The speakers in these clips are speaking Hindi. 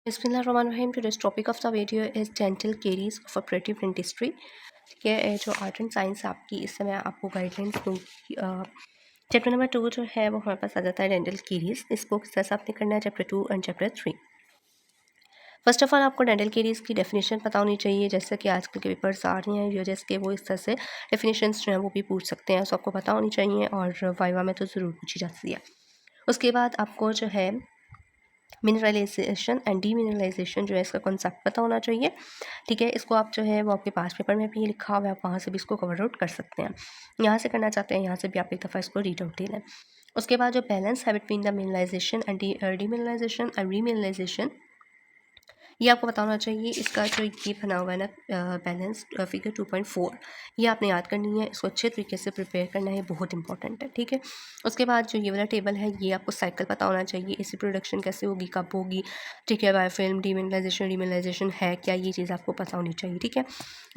बिस्मिल्लाहिर्रहमानिर्रहीम। Today's topic of the video is dental caries of operative dentistry। ठीक है, जो आर्ट एंड साइंस आपकी इससे मैं आपको गाइडलाइंस दूँगी। चैप्टर नंबर 2 जो है वो हमारे पास आ जाता है डेंटल केरीज। इसको किस तरह से आपने करना है chapter 2 and chapter 3। First of all आपको डेंटल केरीज की डेफिनेशन पता होनी चाहिए, जैसे कि आजकल के पेपर्स आ रहे हैं यूएस के, वो इस तरह से डेफिनेशंस जो हैं वो भी पूछ सकते हैं, सो आपको पता होनी चाहिए और वाइवा में तो ज़रूर पूछी जाती है। उसके बाद आपको जो है मिनरलाइजेशन एंड डीमिनरलाइजेशन जो है इसका कॉन्सेप्ट पता होना चाहिए। ठीक है, इसको आप जो है वो आपके पास पेपर में भी लिखा हुआ है, आप वहाँ से भी इसको कवर आउट कर सकते हैं। यहाँ से करना चाहते हैं यहाँ से भी आप एक दफ़ा इसको रीड आउट ले लें। उसके बाद जो बैलेंस है between the mineralization and demineralization and remineralization, ये आपको पता होना चाहिए। इसका जो ये बना हुआ है ना बैलेंस फिगर 2.4, ये आपने याद करनी है, इसको अच्छे तरीके से प्रिपेयर करना है, बहुत इंपॉर्टेंट है। ठीक है, उसके बाद जो ये वाला टेबल है ये आपको साइकिल पता होना चाहिए, इसकी प्रोडक्शन कैसे होगी, कब होगी। ठीक है, बायोफिल्म डीमिनरलाइजेशन रीमिनरलाइजेशन है क्या, ये चीज़ आपको पता होनी चाहिए। ठीक है,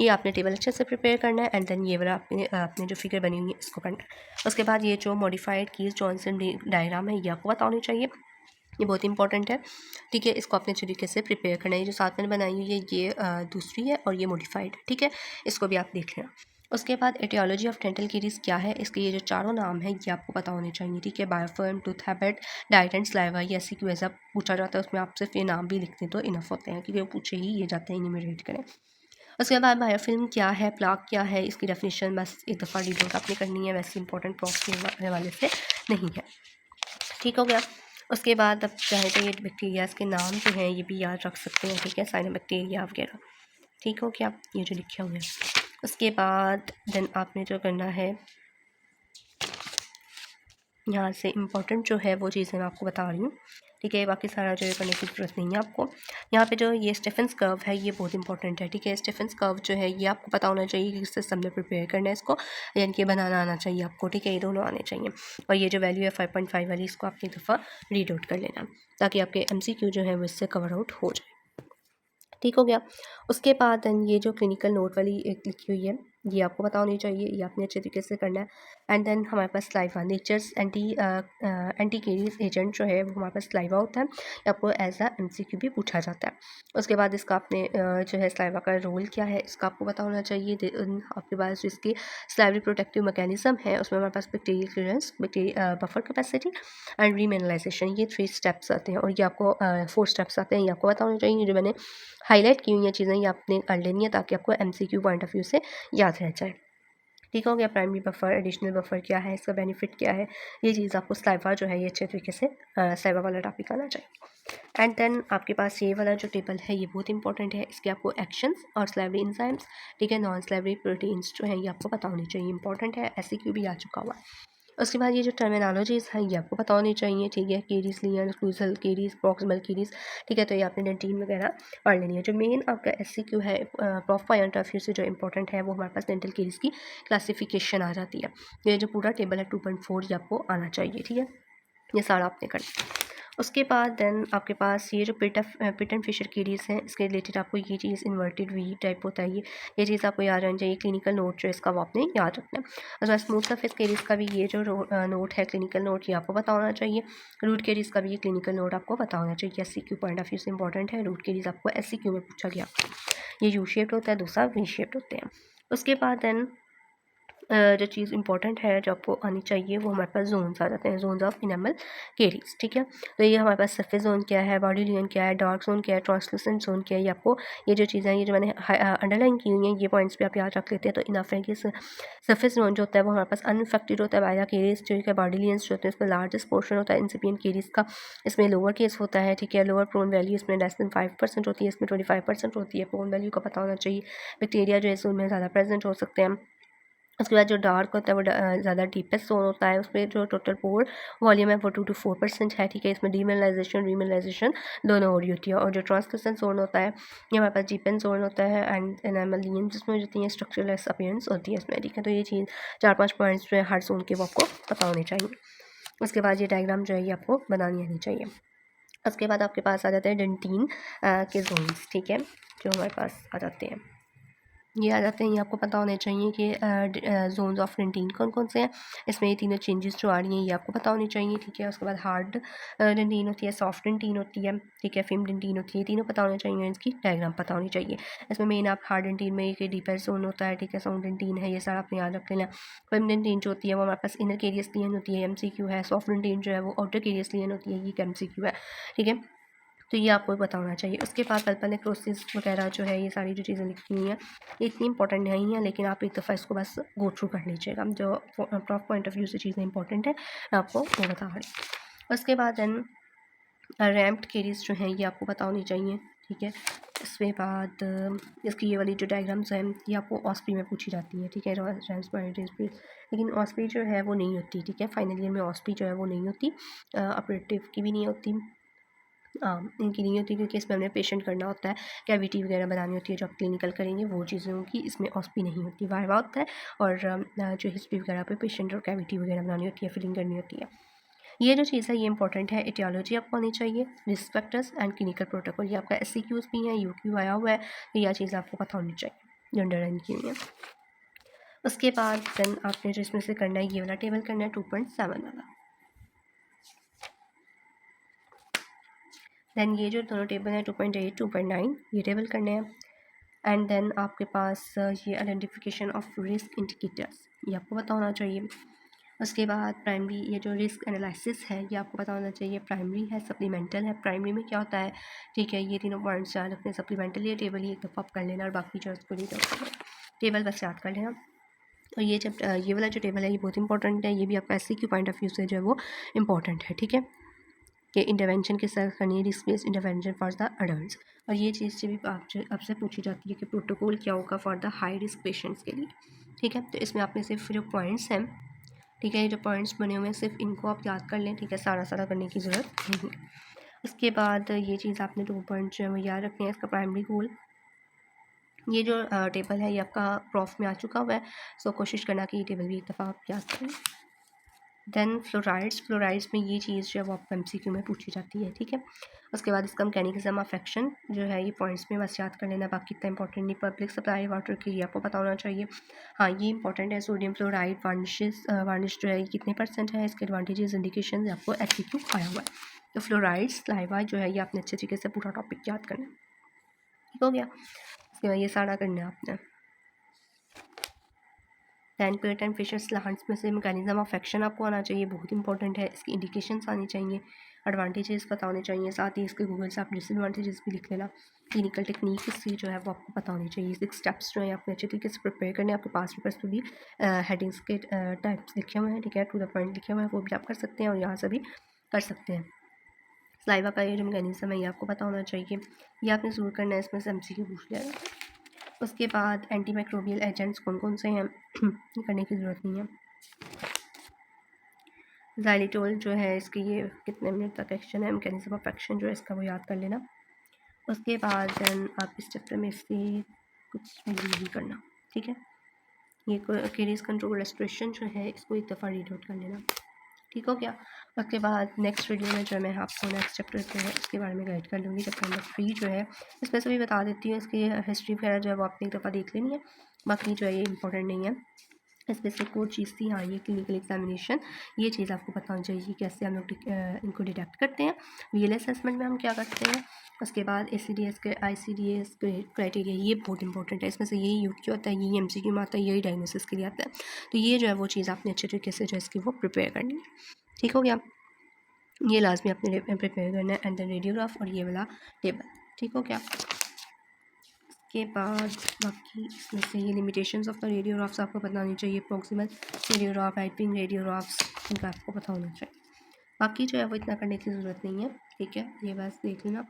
ये आपने टेबल अच्छे से प्रिपेयर करना है एंड देन ये वाला आपने जो फिगर बनी हुई है इसको करना है। उसके बाद ये जो मॉडिफाइड कीज जॉनसन डायग्राम है ये आपको पता होनी चाहिए, ये बहुत इंपॉर्टेंट है। ठीक है, इसको अपने तरीके से प्रिपेयर करना है। ये जो साथ में बनाई हुई है ये दूसरी है और ये मॉडिफाइड। ठीक है, इसको भी आप देख लेना। उसके बाद एटियोलॉजी ऑफ डेंटल केरीज क्या है, इसके ये जो चारों नाम है ये आपको पता होने चाहिए। ठीक है, biofilm, tooth habit, diet and saliva, ये ऐसी क्यों ऐसा पूछा जाता है, उसमें आप सिर्फ ये नाम भी लिखते तो इनफ होते हैं, क्योंकि वो पूछे ही ये जाते हैं, इनिमरेट करें। उसके बाद बायोफिल्म क्या है, प्लाक क्या है, इसकी डेफिनेशन बस एक दफ़ा रीड आउट आपने करनी है, वैसे इंपॉर्टेंट प्रॉफ के हवाले से नहीं है। ठीक हो गया। उसके बाद अब चाहे तो ये बैक्टीरियाज के नाम जो हैं ये भी याद रख सकते हैं। ठीक है, साइनोबैक्टीरिया वगैरह। ठीक हो गया, ये जो लिखे हुए हैं। उसके बाद देन आपने जो करना है यहाँ से इम्पॉर्टेंट जो है वो चीज़ें मैं आपको बता रही हूँ। ठीक है, बाकी सारा जो है करने की ज़रूरत नहीं है आपको। यहाँ पे जो ये स्टेफेंस कर्व है ये बहुत इंपॉर्टेंट है। ठीक है, स्टेफेंस कर्व जो है ये आपको पता होना चाहिए कि किस सिस्टम में प्रिपेयर करना है इसको, यानी कि बनाना आना चाहिए आपको। ठीक है, ये दोनों आने चाहिए। और ये जो वैल्यू है 5.5 वाली, इसको आप एक दफ़ा रीड आउट कर लेना ताकि आपके MCQ जो है वो इससे कवर आउट हो जाए। ठीक हो गया। उसके बाद देन ये जो क्लिनिकल नोट वाली एक लिखी हुई है ये आपको पता होनी चाहिए, ये आपने अच्छे तरीके से करना है। एंड देन हमारे पास saliva, nature's anti caries agent जो है वो हमारे पास स्लाइवा होता है, आपको एज आ MCQ भी पूछा जाता है। उसके बाद इसका आपने जो है स्लाइवा का रोल क्या है इसका आपको पता होना चाहिए। आपके पास जो इसकी स्लाइवरी प्रोटेक्टिव मैकेनिज्म है उसमें हमारे पास bacterial clearance, buffer capacity and remineralization, ये 3 स्टेप्स आते हैं और ये आपको 4 स्टेप्स आते हैं, ये आपको पता होना चाहिए। जो मैंने हाईलाइट की हुई हैं चीज़ें ये आपने कर लेनी है ताकि आपको MCQ पॉइंट ऑफ व्यू से याद रह जाए। ठीक हो गया। प्राइमरी बफर, एडिशनल बफर क्या है, इसका बेनिफिट क्या है, ये चीज़ आपको स्लाइवा जो है ये अच्छे तरीके से स्लाइवा वाला टॉपिक आना चाहिए। एंड देन आपके पास ये वाला जो टेबल है ये बहुत इंपॉर्टेंट है, इसके आपको एक्शंस और स्लाइवरी इंजाइम्स, ठीक है, नॉन स्लाइवरी प्रोटीन्स जो है ये आपको पता होनी चाहिए, इंपॉर्टेंट है, SCQ भी आ चुका हुआ है। उसके बाद ये जो टर्मिनोलॉजीज़ हैं ये आपको पता होनी चाहिए। ठीक है, केरीज, लियन, क्लूजल केरीज, प्रॉक्सिमल केरीज। ठीक है, तो ये आपने डेंटिन वगैरह पढ़ लेनी है। जो मेन आपका SCQ है प्रॉफ पॉइंट ऑफ व्यू से जो इंपॉर्टेंट है वो हमारे पास डेंटल केरीज की क्लासिफिकेशन आ जाती है। ये जो पूरा टेबल है 2.4 ये आपको आना चाहिए। ठीक है, ये सारा आपने करना है। उसके बाद देन आपके पास ये जो पिट एंड फिशर केरीज हैं इसके रिलेटेड आपको ये चीज़ इन्वर्टेड वी टाइप होता है, ये चीज़ आपको याद रहनी चाहिए। क्लिनिकल नोट जो है इसका वो आपने याद रखना है। और स्मूथ सरफेस केरीज का भी ये जो नोट है क्लिनिकल नोट ये आपको पता होना चाहिए। रूट केरीज का भी ये क्लिनिकल नोट आपको पता होना चाहिए। SCQ पॉइंट ऑफ व्यू से इंपॉर्टेंट है। रूट केरीज आपको SCQ में पूछा गया, ये यू शेप्ड होता है, दूसरा वी शेप्ड होते हैं। उसके बाद देन जो चीज़ इंपॉर्टेंट है जो आपको आनी चाहिए वो हमारे पास जोन्स आ जाते हैं, जोन्स ऑफ इनेमल केरीज। ठीक है, तो ये हमारे पास सरफेस जोन क्या है, बॉडी लियन क्या है, डार्क जोन क्या है, ट्रांसलूसेंट जोन क्या है, ये आपको ये जो चीज़ें हैं ये जो मैंने अंडरलाइन की हुई हैं ये पॉइंट्स पे आप याद रख लेते हैं तो इनफ है कि सरफेस जोन जो होता है वो हमारे पास अनइफेक्टेड होता है बाय द केरीज। जो है बॉडी लियंस जो होते हैं इसमें लार्जेस्ट पोर्शन होता है इंसिपिएंट केरीज का, इसमें लोअर केस होता है। ठीक है, लोअर प्रोन वैल्यू इसमें लेस देन 5% होती है, इसमें 25% होती है। प्रोन वैल्यू का पता होना चाहिए। बैक्टीरिया जो है जोन में ज़्यादा प्रेजेंट हो सकते हैं। उसके बाद जो डार्क होता है वो ज़्यादा डीपेस्ट जोन होता है, उसमें जो टोटल पोर वॉल्यूम है वो 2 to 4% है। ठीक है, इसमें डीमिनरलाइजेशन रीमिनरलाइजेशन दोनों हो रही होती है। और जो ट्रांसलूसेंट जोन होता है ये हमारे पास जीपेन जोन होता है एंड एनामल लियन जिसमें होती है स्ट्रक्चरलेस अपीयरेंस होती है इसमें। ठीक है, तो ये चीज़ 4-5 पॉइंट्स जो है हर जोन के वो आपको पता होने चाहिए। उसके बाद ये डायग्राम जो है ये आपको बनानी आनी चाहिए। उसके बाद आपके पास आ जाते हैं डेंटिन के जोन्स। ठीक है, जो हमारे पास आ जाते हैं ये आ जाते हैं। ये आपको पता होना चाहिए कि जोन्स ऑफ डेंटिन कौन कौन से हैं। इसमें ये तीनों चेंजेस जो आ रही हैं ये आपको पता होनी चाहिए, ठीक है। उसके बाद हार्ड डेंटिन होती है, सॉफ्ट डेंटिन होती है, ठीक है, फिल्म डेंटिन होती है। तीनों पता होने चाहिए, इसकी डायग्राम पता होनी चाहिए। इसमें मेन आप हार्ड डेंटिन में एक डीपर जोन होता है, ठीक है, साउंड डेंटिन है, ये सारा अपने याद रख लेना। फिल्म डेंटिन जो होती है वो हमारे पास इनर केरियस लियन होती है, MCQ है। सॉफ्ट डेंटिन जो है वो आउटर केरियस लियन होती है, ये MCQ है, ठीक है। तो ये आपको पता होना चाहिए। उसके बाद पल्पल नेक्रोसिस वगैरह जो है, ये सारी जो चीज़ें लिखी हुई हैं ये इतनी इंपॉर्टेंट नहीं है, लेकिन आप एक दफ़ा इसको बस गो थ्रू कर लीजिएगा। जो प्रॉफ पॉइंट ऑफ व्यू से चीज़ें इंपॉर्टेंट है मैं आपको वो बता रही हूँ। उसके बाद देन रैम्प्ड केरीज जो हैं ये आपको पता होनी चाहिए, ठीक है। इसके बाद इसकी ये वाली जो डायग्राम्स हैं ये आपको ऑस्पी में पूछी जाती है, ठीक है, लेकिन ऑस्पी जो है वो नहीं होती, ठीक है। फाइनल ईयर में ऑस्पी जो है वो नहीं होती, ऑपरेटिव की भी नहीं होती, इनकी नहीं होती, क्योंकि इसमें हमने पेशेंट करना होता है, कैविटी वगैरह बनानी होती है जो आप क्लिनिकल करेंगे वो चीज़ों की इसमें ऑस्पी नहीं होती। वाइवा होता है और जो हिस्ट्री वगैरह पे पेशेंट और कैविटी वगैरह बनानी होती है, फिलिंग करनी होती है। ये जो चीज़ है ये इंपॉर्टेंट है। एटियोलॉजी आपको आनी चाहिए, risk factors and clinical protocol, ये आपका SCQs भी है, UQ आया हुआ है, तो यह चीज़ आपको पता होनी चाहिए जो अंडरलाइन की हुई है। उसके बाद देन आपने जो इसमें से करना है ये वाला टेबल करना है 2.7 वाला। देन ये जो दोनों टेबल हैं 2.8 2.9 ये टेबल करने हैं। एंड देन आपके पास ये आइडेंटिफिकेशन ऑफ रिस्क इंडिकेटर्स ये आपको पता होना चाहिए। उसके बाद प्राइमरी ये जो रिस्क एनालिसिस है ये आपको पता होना चाहिए। प्राइमरी है, सप्लीमेंटल है। प्राइमरी में क्या होता है, ठीक है, ये तीनों पॉइंट्स याद रखने। सप्लीमेंटल ये टेबल ही एक दफ़ा आप कर लेना और बाकी जो उसको रीड आउट कर लेना, टेबल बस याद कर लेना। और ये जब ये वाला जो टेबल है ये बहुत इंपॉर्टेंट है, ये भी आपका SC के पॉइंट ऑफ व्यू से जो है वो इंपॉर्टेंट है, ठीक है, कि इंटरवेंशन के साथ करनी है, risk based intervention for the adult. और ये चीज़ से भी आपसे पूछी जाती है कि प्रोटोकॉल क्या होगा for the high risk patients के लिए, ठीक है। तो इसमें आपने सिर्फ जो पॉइंट्स हैं, ठीक है, ये जो पॉइंट्स बने हुए हैं सिर्फ इनको आप याद कर लें, ठीक है, सारा करने की ज़रूरत नहीं है। उसके बाद ये चीज़ आपने 2 पॉइंट जो है वो याद रखने हैं। इसका प्राइमरी गोल, ये जो टेबल है ये आपका प्रॉफ में आ चुका हुआ है, सो कोशिश करना कि ये टेबल भी एक दफ़ा आप याद करें। देन फ्लोराइड्स में ये चीज़ जो है वो आपको MCQ में पूछी जाती है, ठीक है। उसके बाद इसका मैकेनिज्म ऑफ एक्शन जो है ये पॉइंट्स में बस याद कर लेना, बाकी इतना इंपॉर्टेंट नहीं। पब्लिक सप्लाई वाटर की आपको पता होना चाहिए, हाँ ये इंपॉर्टेंट है। सोडियम फ्लोराइड वार्निश जो है ये कितने % है, इसके एडवांटेजेस इंडिकेशन आपको SCQ आया हुआ है। तो फ्लोराइड्स लाइवा जो है ये आपने अच्छे तरीके से पूरा टॉपिक याद करना है, ठीक हो गया। उसके बाद ये सारा करना है आपने। दैन पेट एंड फिशर स्लांट्स में से मैकेनिज्म ऑफ एक्शन आपको आना चाहिए, बहुत इंपॉर्टेंट है। इसकी इंडिकेशंस आनी चाहिए, एडवांटेजेस पता होने चाहिए, साथ ही इसके गूगल से आप डिसएडवांटेजेस भी लिख लेना। क्लिनिकल टेक्निक इसकी जो है वो आपको पता होनी चाहिए। 6 स्टेप्स जो है आपने अच्छे तरीके से प्रिपेयर करने हैं। आपके पास पेपर्स पे भी हेडिंग्स के टाइप्स लिखे हुए हैं, ठीक है, टू द पॉइंट लिखे हुए हैं, वो भी आप कर सकते हैं और यहाँ से भी कर सकते हैं। स्लाइवा का ये जो मैकेनिज्म है ये आपको पता होना चाहिए, ये आपने ज़रूर करना है, इसमें से MCQ पूछ लिया जाता है। उसके बाद एंटीमाइक्रोबियल एजेंट्स कौन कौन से हैं ये करने की ज़रूरत नहीं है। ज़ाइलिटोल जो है इसके ये कितने मिनट तक एक्शन है, मैकेनिज्म ऑफ एक्शन जो है इसका वो याद कर लेना। उसके बाद देन आप इस चैप्टर में इससे कुछ नहीं करना, ठीक है। ये केरीज कंट्रोल रेस्ट्रिक्शन जो है इसको एक दफ़ा रीड आउट कर लेना, ठीक हो गया। उसके बाद नेक्स्ट वीडियो में जो मैं आपको नेक्स्ट चैप्टर जो है उसके बारे में गाइड कर लूँगी। चैप्टर नंबर 3 जो है इसमें से भी बता देती हूँ, इसकी हिस्ट्री वगैरह जो है वो आपने एक दफ़ा देख लेनी है, बाकी जो है ये इंपॉर्टेंट नहीं है। इसमें से कोई चीज़ थी, हाँ ये क्लिनिकल एग्जामिनेशन, ये चीज़ आपको पता होनी चाहिए कि कैसे हम लोग इनको डिटेक्ट करते हैं। VLA असेसमेंट में हम क्या करते हैं। उसके बाद ACDS के ICDS क्राइटेरिया ये बहुत इंपॉर्टेंट है, इसमें से यही UQ होता है, यही MCQ में आता है, यही डायग्नोसिस के लिए आता है। तो ये जो है वो चीज़ आपने अच्छे तरीके से जो इसकी वो प्रिपेयर करनी है, ठीक हो गया। ये लाजमी आपने प्रिपेयर करना है। एंड देन रेडियोग्राफ और ये वाला टेबल, ठीक हो गया। के बाद बाकी इसमें से ये लिमिटेशंस ऑफ द रेडियोग्राफ्स आपको पता होनी चाहिए। प्रॉक्सिमल रेडियोग्राफ, राइटिंग रेडियोग्राफ्स इनका आपको पता होना चाहिए। बाकी जो है वो इतना करने की ज़रूरत नहीं है, ठीक है। ये बस देख लेना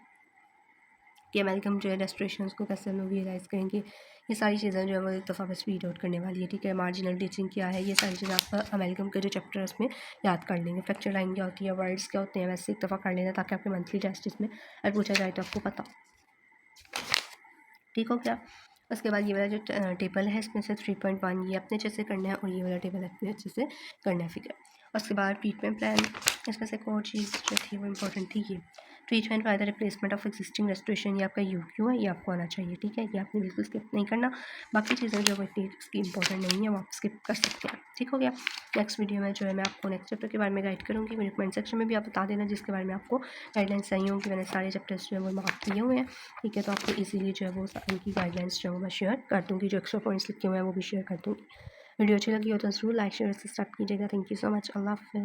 कि अमेरिकन जो है रेस्ट्रेशन को कैसे हम लोग रियलाइज़ करेंगे। ये सारी चीज़ें जो है वो एक दफ़ा बस रीड आउट करने वाली है, ठीक है। मार्जिनल टीचिंग क्या है, ये सारी चीज़ें आप अमेरिकन के जो चैप्टर है उसमें याद कर लेंगे। फ्रैक्चर लाइन क्या होती है, वर्ड्स क्या होते हैं, वैसे एक दफ़ा कर लेना ताकि आपके मंथली टेस्ट इसमें अगर पूछा जाए तो आपको पता, ठीक हो गया। उसके बाद ये वाला जो टेबल है इसमें से 3.1 ये अपने अच्छे से करना है और ये वाला टेबल अपने अच्छे से करना है फिगर। उसके बाद ट्रीटमेंट प्लान, इसमें से एक और चीज़ जो थी वो इम्पोर्टेंट थी, ये treatment by the replacement of existing restoration, ये आपका UQ है, ये आपको आना चाहिए। ठीक है, ये आपने बिल्कुल स्किप नहीं करना। बाकी चीज़ें जो इतनी इसकी इंपॉर्टेंट नहीं है वो आप स्किप कर सकते हैं। ठीक हो गया। नेक्स्ट वीडियो में जो है मैं आपको नेक्स्ट चैप्टर के बारे में गाइड करूँगी। मेरे कमेंट सेक्शन में भी आप बता देना जिसके बारे में आपको गाइडलाइंस चाहिए होंगी। मैंने सारे चैप्टर्स जो है वो मार्क किए हुए हैं। ठीक है, तो आपको ईजिली जो है वो उनकी गाइडलाइंस जो है मैं शेयर कर दूँगी। जो एक्स्ट्रा पॉइंट्स लिखे हुए हैं वो भी शेयर कर दूँगी। वीडियो अच्छी लगी हो तो ज़रूर लाइक शेयर सब्सक्राइब कीजिएगा। Thank you so much. अल्लाह हाफ़िज़।